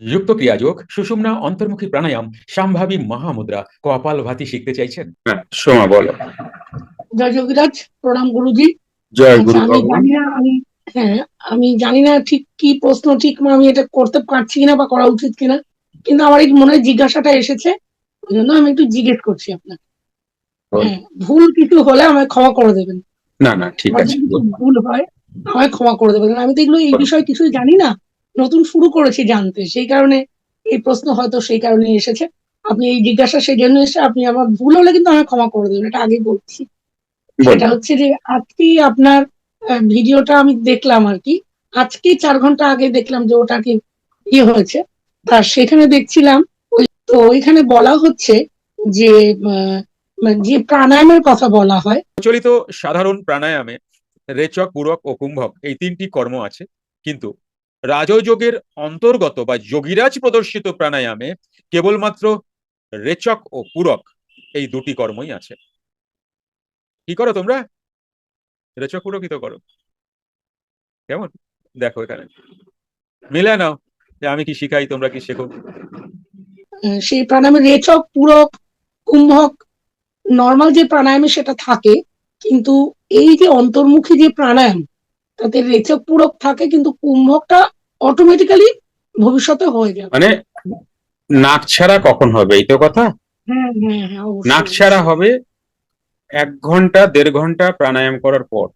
যুক্ত ক্রিয়াযোগ, সুষুম্না, অন্তর্মুখী প্রাণায়াম, সম্ভাবী মহামুদ্রা, কপালভাতি শিখতে চাইছেন? হ্যাঁ, সোমা বলো। জয় যোগীরাজ, প্রণাম গুরুজি। জয় আচ্ছা, গুরু আমি ভগবান। জানি না হ্যাঁ, আমি জানি না ঠিক কি প্রশ্ন, ঠিক আমি এটা করতে পারছি কিনা বা করা উচিত কিনা, কিন্তু আমার এই মনে হয় জিজ্ঞাসাটা এসেছে, ওই জন্য আমি একটু জিজ্ঞেস করছি আপনাকে। বল। হ্যাঁ, ভুল কিছু হলে আমায় ক্ষমা করে দেবেন। না না, ঠিক আমার আছে, যদি কিছু বল। ভুল হয় আমায় ক্ষমা করে দেবেন, কারণ আমি তো এগুলো এই বল। বিষয়ে কিছুই জানি না, নতুন শুরু করেছি জানতে, সেই কারণে এই প্রশ্ন হয়তো সেই কারণে এসেছে। আপনি এই জিজ্ঞাসা সেই জন্য এসে, আপনি আমার ভুল হলে কিন্তু আমায় ক্ষমা করে দেবেন, এটা আগে বলছি। বল। সেটা হচ্ছে যে আজকেই আপনার ভিডিওটা আমি দেখলাম আর কি, আজকেই 4 ঘন্টা আগে দেখলাম যে ওটা কি ইয়ে হয়েছে। আর সেখানে দেখছিলাম, তো ওইখানে বলা হচ্ছে যে মানে যে প্রাণায়ামের কথা বলা হয়। প্রচলিত সাধারণ প্রাণায়ামে রেচক, পূরক ও কুম্ভক এই তিনটি কর্ম আছে, কিন্তু রাজযোগের অন্তর্গত বা যোগীরাজ প্রদর্শিত প্রাণায়ামে কেবলমাত্র রেচক ও পূরক এই দুটি কর্মই আছে। কি করো তোমরা? রেচক পূরকই তো করো। কেমন? দেখো এখানে মিলে নাও যে আমি কি শিখাই, তোমরা কি শেখো। সেই প্রাণায়ামে রেচক, পূরক, কুম্ভক নর্মাল যে প্রাণায়ামে সেটা থাকে, কিন্তু এই যে অন্তর্মুখী যে প্রাণায়াম, তাতে রেচক পূরক থাকে, কিন্তু কুম্ভকটা অটোমেটিক্যালি ভবিষ্যতে হয়ে যাবে। মানে নাক ছাড়া কখন হবে, এই তো কথা। হ্যাঁ হ্যাঁ হ্যাঁ, নাক অবশ্যই ছাড়া অবশ্যই। হবে 1 ঘন্টা 1.5 ঘন্টা প্রাণায়াম করার পর।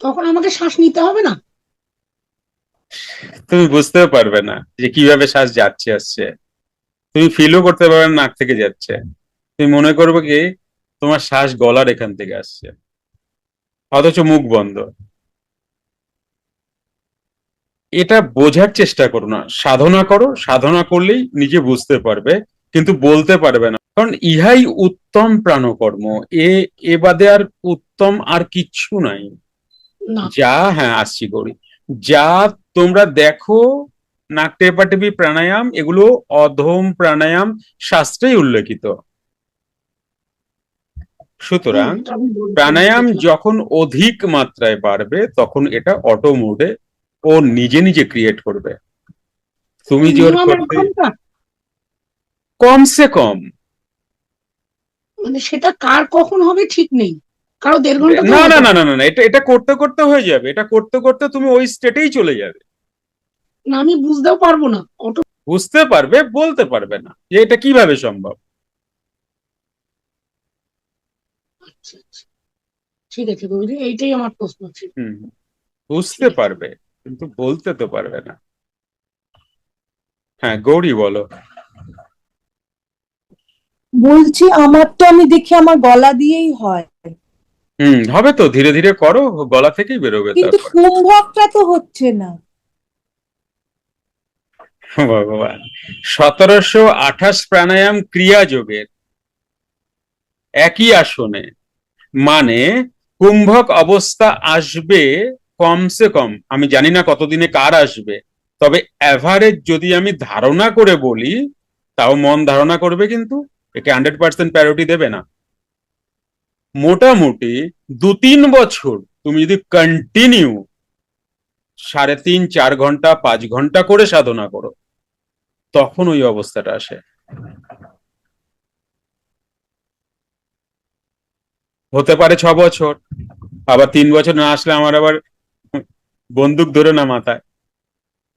তখন আমাকে শ্বাস নিতে হবে না? তুমি বুঝতেও পারবে না যে কিভাবে শ্বাস যাচ্ছে আসছে। তুমি ফিলও করতে পারবে না নাক থেকে যাচ্ছে। তুমি মনে করবে কি তোমার শ্বাস গলার এখান থেকে আসছে, অথচ মুখ বন্ধ। এটা বোঝার চেষ্টা করো না, সাধনা করো, সাধনা করলেই নিজে বুঝতে পারবে, কিন্তু বলতে পারবে না, কারণ ইহাই উত্তম প্রাণকর্ম। এ এ বাদে আর উত্তম আর কিচ্ছু নাই। না। যা, হ্যাঁ আসছি করি, যা তোমরা দেখো নাক টেপাটেপি প্রাণায়াম, এগুলো অধম প্রাণায়াম, শাস্ত্রেই উল্লেখিত। সুতরাং আমি বলছি প্রাণায়াম দেখলাম। যখন অধিক মাত্রায় বাড়বে তখন এটা অটো মোডে ও নিজে নিজে ক্রিয়েট করবে। তুমি জোর মিনিমাম এক করতে ঘন্টা কমসে কম। মানে সেটা কার কখন হবে ঠিক নেই, কারো 1.5 ঘন্টাতেও না না হতে না না পারে। না না, এটা এটা করতে করতে হয়ে যাবে, এটা করতে করতে তুমি ওই স্টেটেই চলে যাবে। না, আমি বুঝতেও পারবো না অটো। বুঝতে পারবে, বলতে পারবে না যে এটা কিভাবে সম্ভব। আচ্ছা আচ্ছা, ঠিক আছে গুরুজি, এইটাই আমার প্রশ্ন ছিল। হুম, ঠিক বুঝতে আছে। পারবে কিন্তু বলতে তো পারবে না। হ্যাঁ, গৌরী বলো। বলছি আমার তো, আমি দেখি আমার গলা দিয়েই হয়, হবে তো, ধীরে ধীরে করো, গলা থেকেই বেরোবে কিন্তু তারপর। কুম্ভকটা তো হচ্ছে না। ভগবান, 1728 প্রাণায়াম ক্রিয়া যোগের একই আসনে, মানে কুম্ভক অবস্থা আসবে কমসে কম, আমি জানি না কতদিনে কার আসবে, তবে অ্যাভারেজ যদি আমি ধারণা করে বলি, তাও মন ধারণা করবে, কিন্তু একে 100% প্যারোটি দেবে না। মোটামুটি 2-3 বছর তুমি যদি কন্টিনিউ 3.5-4 ঘন্টা 5 ঘন্টা করে সাধনা করো, তখন ওই অবস্থাটা আসে। হতে পারে 6 বছর, আবার 3 বছর না আসলে আমার আবার বন্দুক ধরে না মাথায়,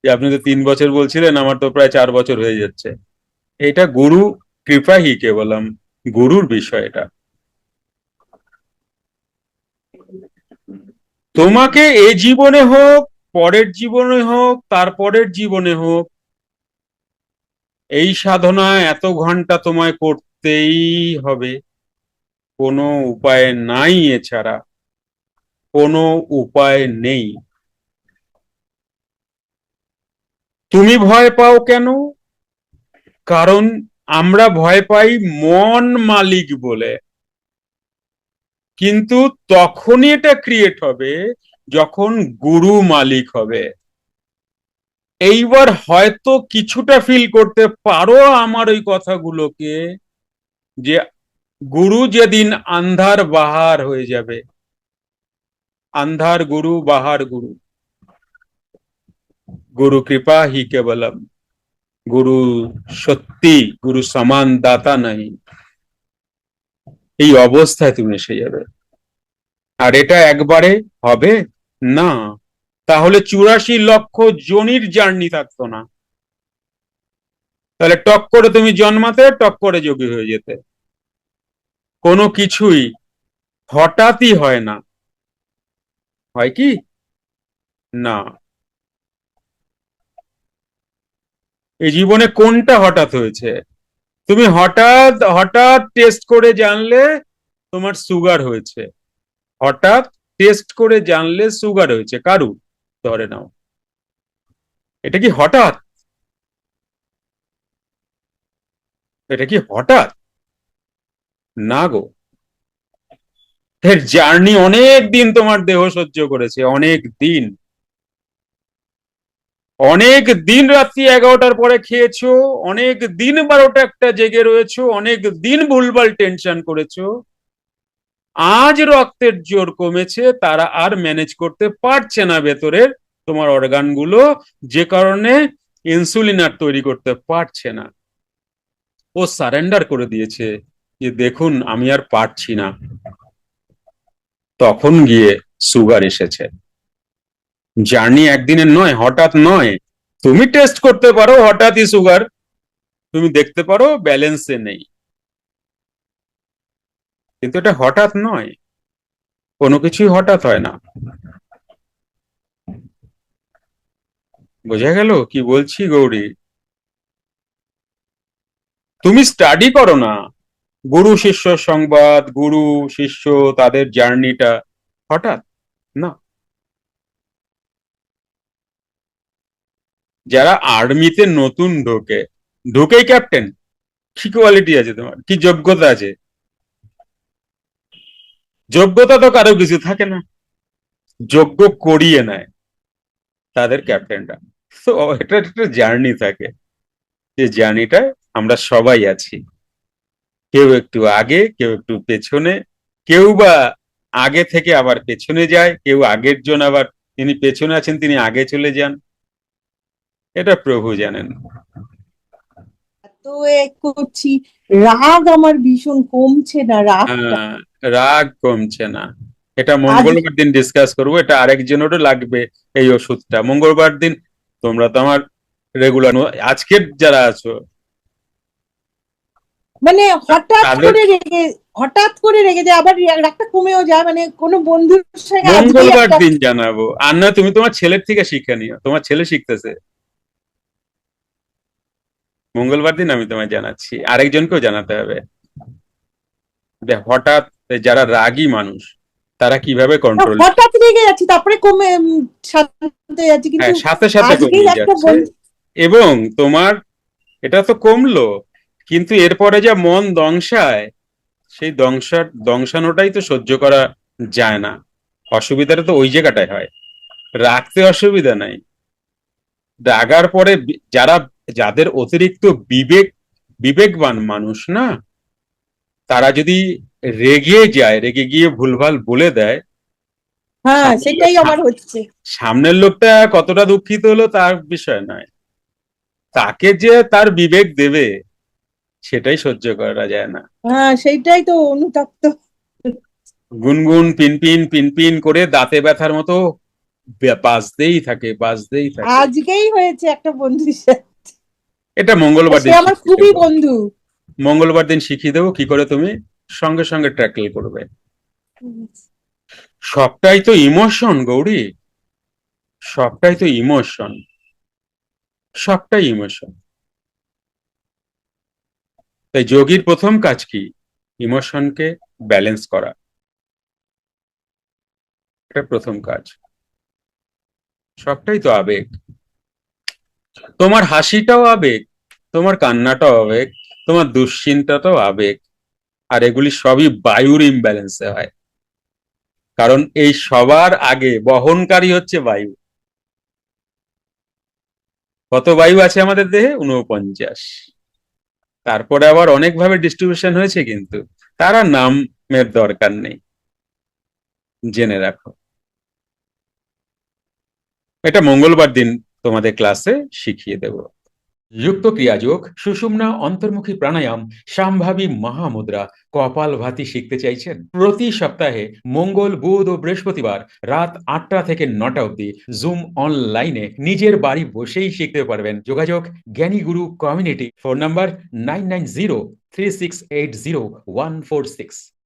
যে আপনি তো 3 বছর বলছিলেন, আমার তো প্রায় 4 বছর হয়ে যাচ্ছে। এটা গুরু কৃপাহি, কেবলম গুরুর বিষয় এটা। তোমাকে এ জীবনে হোক, পরের জীবনে হোক, তারপরের জীবনে হোক, এই সাধনা এত ঘন্টা তোমায় করতেই হবে। কোনো উপায় নাই, এছাড়া কোনো উপায় নেই। তুমি ভয় পাও কেন? কারণ আমরা ভয় পাই মন মালিক বলে, কিন্তু তখনই এটা ক্রিয়েট হবে যখন গুরু মালিক হবে। এইবার হয়তো কিছুটা ফিল করতে পারো আমার ওই কথাগুলোকে, যে গুরু যেদিন আন্ধার বাহার হয়ে যাবে, আন্ধার গুরু বাহার গুরু, গুরু কৃপা হি কেবলম, গুরু সত্যি, গুরু সমান দাতা নাই। এই অবস্থায় তুমি এসে যাবে। আর এটা একবারে হবে না, তাহলে 84 লক্ষ জনির জার্নি থাকতো না। তাহলে টক করে তুমি জন্মাতে, টক করে যোগী হয়ে যেতে। কোনো কিছুই হঠাৎই হয় না, হয় কি না। এই জীবনে কোনটা হঠাৎ হয়েছে? তুমি হঠাৎ হঠাৎ টেস্ট করে জানলে তোমার সুগার হয়েছে, হঠাৎ টেস্ট করে জানলে সুগার হয়েছে কারু, ধরে নাও, এটা কি হঠাৎ? এটা কি হঠাৎ? না গো। এর জার্নি অনেক দিন তোমার দেহ সহ্য করেছে, অনেক দিন। অনেক দিন রাত্রি 11টার পরে খেয়েছো, অনেক দিন 12টা একটা জেগে রয়েছো, অনেক দিন ভুলভাল টেনশন করেছো। আজ রক্তের জোর কমেছে, তারা আর ম্যানেজ করতে পারছে না ভেতরের তোমার অর্গানগুলো, যে কারণে ইনসুলিন আর তৈরি করতে পারছে না। ও সারেন্ডার করে দিয়েছে যে দেখুন আমি আর পারছি না। তখন গিয়ে সুগার এসেছে। জার্নি একদিনের নয়, হঠাৎ নয়। তুমি টেস্ট করতে পারো হঠাৎই সুগার, তুমি দেখতে পারো ব্যালেন্সে নেই, কিন্তু এটা হঠাৎ নয়। কোনো কিছুই হঠাৎ হয় না। বোঝা গেল কি বলছি গৌরী? তুমি স্টাডি করো না গুরু শিষ্য সংবাদ, গুরু শিষ্য তাদের জার্নিটা হঠাৎ না। যারা আর্মিতে নতুন ঢোকে, ঢুকেই ক্যাপ্টেন, কি কোয়ালিটি আছে তোমার, কি যোগ্যতা আছে? যোগ্যতা তো কারো কিছু থাকে না, যোগ্য করিয়ে নেয় তাদের ক্যাপ্টেনরা। তো এটা একটা জার্নি থাকে, যে জার্নিটায় আমরা সবাই আছি, কেউ একটু আগে, কেউ একটু পেছনে, কেউ বা আগে থেকে আবার পেছনে যায়, কেউ আগের জন আবার তিনি পেছনে আছেন তিনি আগে চলে যান, এটা প্রভু জানেন। তো করছি, রাগ আমার ভীষণ কমছে না, রাগটা রাগ কমছে না, এটা আজ মঙ্গলবার দিন ডিসকাস করবো। এটা আরেকজনেরও লাগবে এই ওষুধটা মঙ্গলবার দিন। তোমরা তো আমার রেগুলার, আজকের যারা আছো মানে তাদের হঠাৎ করে রেগে যায়, আবার রাগটা কমেও যায়, মানে কোনো বন্ধুর সঙ্গে আজকেই মঙ্গলবার একটা দিন জানাবো। আর না তুমি তোমার ছেলের থেকে শিক্ষা নিও, তোমার ছেলে শিখতেছে। মঙ্গলবার দিন আমি তোমায় জানাচ্ছি, আরেকজনকেও জানাতে হবে। হঠাৎ যারা রাগী মানুষ তারা কিভাবে কন্ট্রোল, হঠাৎ রেগে যাচ্ছি, তারপরে কমে শান্ত হয়ে যাচ্ছে, কিন্তু হ্যাঁ সাথে সাথে আজকেই কমিয়ে একটা যাচ্ছে। বন্ধু এবং তোমার এটা তো কমলো, কিন্তু এরপরে যা মন দংশায়, সেই দংশানোটাই তো সহ্য করা যায় না। অসুবিধাটা তো ওই জায়গাটায় হয়, রাখতে অসুবিধা নাই। রাগার পরে যারা, যাদের অতিরিক্ত বিবেকবান মানুষ না, তারা যদি রেগে যায়, রেগে গিয়ে ভুলভাল বলে দেয়, হ্যাঁ সামনের সেটাই আমার হচ্ছে। সামনের লোকটা কতটা দুঃখিত হলো তার বিষয় নয়, তাকে যে তার বিবেক দেবে সেটাই সহ্য করা যায় না। হ্যাঁ সেইটাই তো অনুতপ্ত। গুনগুন পিনপিন পিনপিন করে দাঁতে ব্যথার মতো বাজতেই থাকে, বাজতেই থাকে। আজকেই হয়েছে একটা বন্ধুর সাথে, এটা মঙ্গলবার সে দিন আমার শিখিয়ে খুবই দেবো। বন্ধু। মঙ্গলবার দিন শিখিয়ে দেবো কি করে তুমি সঙ্গে সঙ্গে ট্যাকল করবে। সবটাই তো ইমোশন গৌরী, সবটাই তো ইমোশন, সবটাই ইমোশন। তাই যোগীর প্রথম কাজ কি? ইমোশনকে ব্যালেন্স করা, এটা প্রথম কাজ। সবটাই তো আবেগ, তোমার হাসিটাও আবেগ, তোমার কান্নাটাও আবেগ, তোমার দুশ্চিন্তাটাও আবেগ। আর এগুলি সবই বায়ুর ইমব্যালেন্সে হয়, কারণ এই সবার আগে বহনকারী হচ্ছে বায়ু। কত বায়ু আছে আমাদের দেহে? 49। তারপরে আবার অনেকভাবে ডিস্ট্রিবিউশন হয়েছে, কিন্তু তারা নামের দরকার নেই, জেনে রাখো। এটা মঙ্গলবার দিন তোমাদের ক্লাসে শিখিয়ে দেব। যুক্ত ক্রিয়াযোগ, সুষুম্না অন্তর্মুখী প্রাণায়াম, সম্ভাবী মহামুদ্রা, কপালভাতি শিখতে চাইছেন? প্রতি সপ্তাহে মঙ্গল, বুধ ও বৃহস্পতিবার রাত 8টা থেকে 9টা অবধি জুম অনলাইনে নিজের বাড়ি বসেই শিখতে পারবেন। যোগাযোগ জ্ঞানী গুরু কমিউনিটি, ফোন নাম্বার 9903680146।